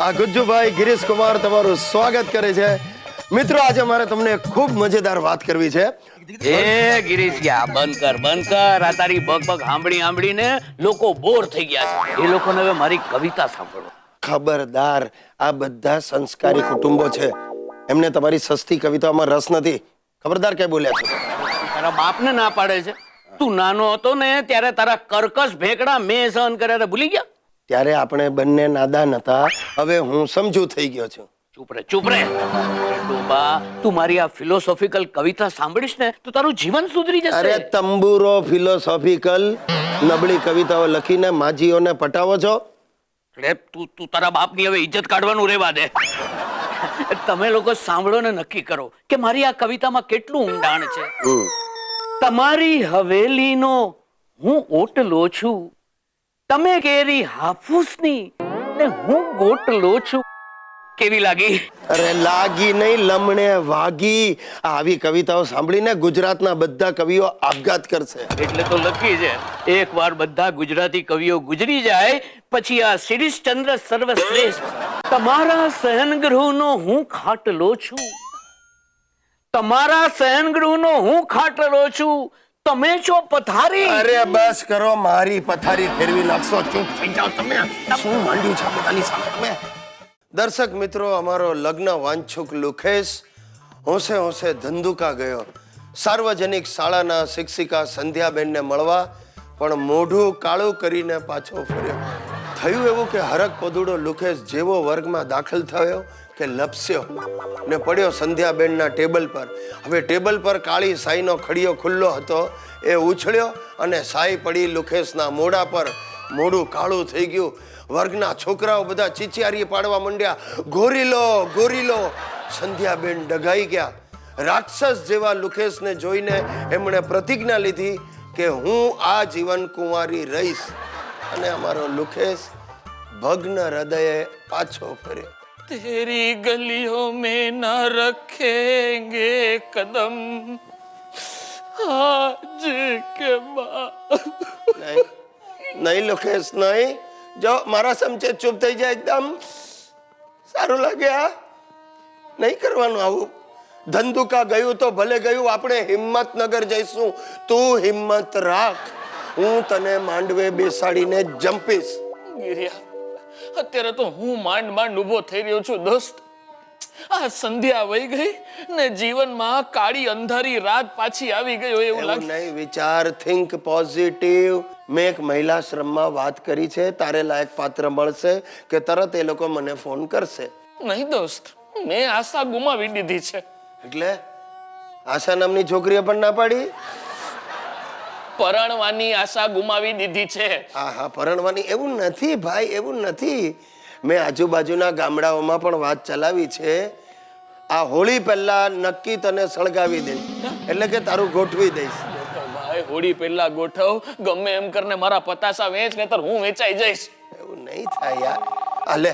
આ ગુજ્જુભાઈ ગિરીશ કુમાર તમારું સ્વાગત કરે છે. મિત્રો, આજે મારે તમને ખૂબ મજેદાર વાત કરવી છે. એ ગિરીશિયા, બંધ કર. આ તારી બગ સાંભળીને લોકો બોર થઈ ગયા છે. એ લોકોને હવે મારી કવિતા સાંભળો. ખબરદાર, આ બધા સંસ્કારી કુટુંબો છે, એમને તમારી સસ્તી કવિતાઓમાં રસ નથી. ખબરદાર કે બોલ્યા છો? તારા બાપને ના પાડે છે. તું નાનો હતો ને ત્યારે તારા કર્કશ ભેકડા મેં સહન કર્યા હતા, ભૂલી ગયા? ત્યારે આપણે બંને નાદાન હતા. હવે હું સમજુ થઈ ગયો છું. ચૂપ રે ડોબા, તું મારી આ ફિલોસોફિકલ કવિતા સાંભળીશ ને તો તારું જીવન સુધરી જશે. અરે તંબુરો ફિલોસોફિકલ નબળી કવિતાઓ લખીને માજીઓને પટાવો છો. તું તારા બાપની હવે ઇજ્જત કાઢવાનું રહેવા દે. તમે લોકો સાંભળો ને નક્કી કરો કે મારી આ કવિતામાં કેટલું ઊંડાણ છે. તમારી હવેલીનો હું ઓટલો છું, તમે કેરી હાફૂસની ને હું ગોટલો છું. કેવી લાગી? અરે લાગી નહીં, લમણે વાગી. આવી કવિતાઓ સાંભળીને ગુજરાતના બધા કવિઓ આપઘાત કરશે. એટલે તો લખી છે, એકવાર બધા ગુજરાતી કવિઓ ગુજરી જાય પછી આ શિરીષચંદ્ર સર્વશ્રેષ્ઠ. તમારા શયનગૃહનો હું ખાટલો છું, તમારા શયનગૃહનો હું ખાટલો છું, તમે છો પથારી. અરે બસ કરો, મારી પથારી ફેરવી નાખશો. ચૂપ થઈ જાઓ તમે. શું માંડ્યું છે પોતાની સામે તમે? દર્શક મિત્રો, અમારો લગ્ન વાંછુક લુખેશ હોંશે હોંશે ધંધુકા ગયો સાર્વજનિક શાળાના શિક્ષિકા સંધ્યાબેનને મળવા, પણ મોઢું કાળું કરીને પાછો ફર્યો. થયું એવું કે હરક પદુડો લુખેશ જેવો વર્ગમાં દાખલ થયો કે લપસ્યો ને પડ્યો સંધ્યાબેનના ટેબલ પર. હવે ટેબલ પર કાળી સાઈનો ખડિયો ખુલ્લો હતો. એ ઉછળ્યો અને સાઈ પડી લુખેશના મોઢા પર. મોઢું કાળું થઈ ગયું. વર્ગના છોકરાઓ બધા ચીચિયારી પાડવા માંડ્યા, ગોરીલો ગોરીલો. સંધ્યાબેન ડઘાઈ ગયા. રાક્ષસ જેવા લુખેશને જોઈને એમણે પ્રતિજ્ઞા લીધી કે હું આ જીવન કુંવારી રહીશ. અને અમારો લુખેશ ભગ્ન હૃદયે પાછો ફર્યો. તેરી ગલીઓ મેં ના રખેંગે કદમ આજ કે નહીં લુખેશ, નહીં. જો મારા સમચે ચૂપ થઈ જાય, એકદમ સારું લાગે. આ નહીં કરવાનું આવું. ધંધુકા ગયું તો ભલે ગયું, આપણે હિંમતનગર જઈશું. તું હિંમત રાખ, હું તને માંડવે બેસાડીને જંપીશ. ગિરિયા, અત્યારે તો હું માંડ ઊભો થઈ રહ્યો છું દોસ્ત. આ સંધ્યા વહી ગઈ ને જીવનમાં કાળી અંધારી રાત પાછી આવી ગઈ હોય એવું લાગે. નહીં, વિચાર, થિંક પોઝિટિવ. મેં એક મહિલાશ્રમમાં વાત કરી છે, તારે લાયક પાત્ર મળશે કે તરત એ લોકો મને ફોન કરશે. નહીં દોસ્ત, મેં આશા ગુમાવી દીધી છે. એટલે આશા નામની છોકરીએ પણ ના પાડી? પરણવાની આશા ગુમાવી દીધી છે. હા, પરણવાની. એવું નથી ભાઈ, એવું નથી. મેં આજુબાજુના ગામડાઓમાં પણ વાત ચલાવી છે. આ હોળી પહેલા નક્કી તને સળગાવી દઈશ, એટલે કે તારું ગોઠવી દઈશ. ભાઈ, હોળી પહેલા ગોઠવ, ગમે એમ કરીને મારા પતાસા વેચ, નહીતર હું વેચાઈ જઈશ. એવું નહીં થાય યાર. આ લે,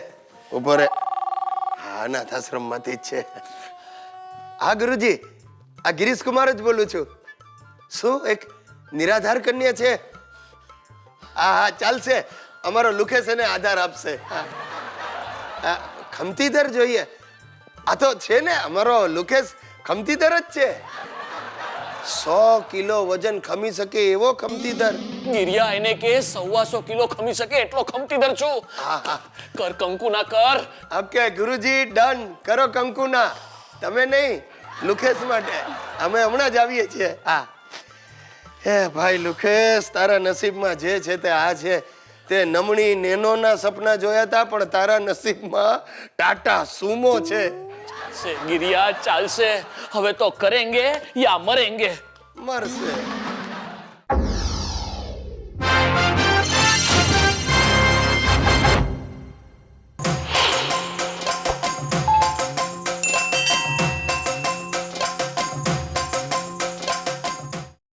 ઉભો રે. હા, અનાથાશ્રમમાંથી જ છે. હા ગુરુજી, આ ગિરીશ કુમાર જ બોલું છું. શું એક નિરાધાર કન્યા છે? હા, ચાલશે. અમારો લુખેશ એને આધાર આપશે. ખમતીધર જોઈએ. આ તો છે ને, અમારો લુખેશ ખમતીધર જ છે. 100 કિલો વજન ખમી શકે એવો ખમતીધર. ગિરિયા, એને કે 125 કિલો ખમી શકે એટલો ખમતીધર છું. કર કંકુના કર. ઓકે ગુરુજી, ડન. કરો કંકુના. તમે નહીં, લુખેશ માટે. અમે હમણાં જ આવીએ છીએ. હા. હે ભાઈ લુખેશ, તારા નસીબમાં જે છે તે આ છે. તે નમણી નેનોના સપના જોયા હતા, પણ તારા નસીબમાં ટાટા સુમો છે. ગિરિયા, ચાલશે. હવે તો કરેંગે યા મરેંગે. મરશે.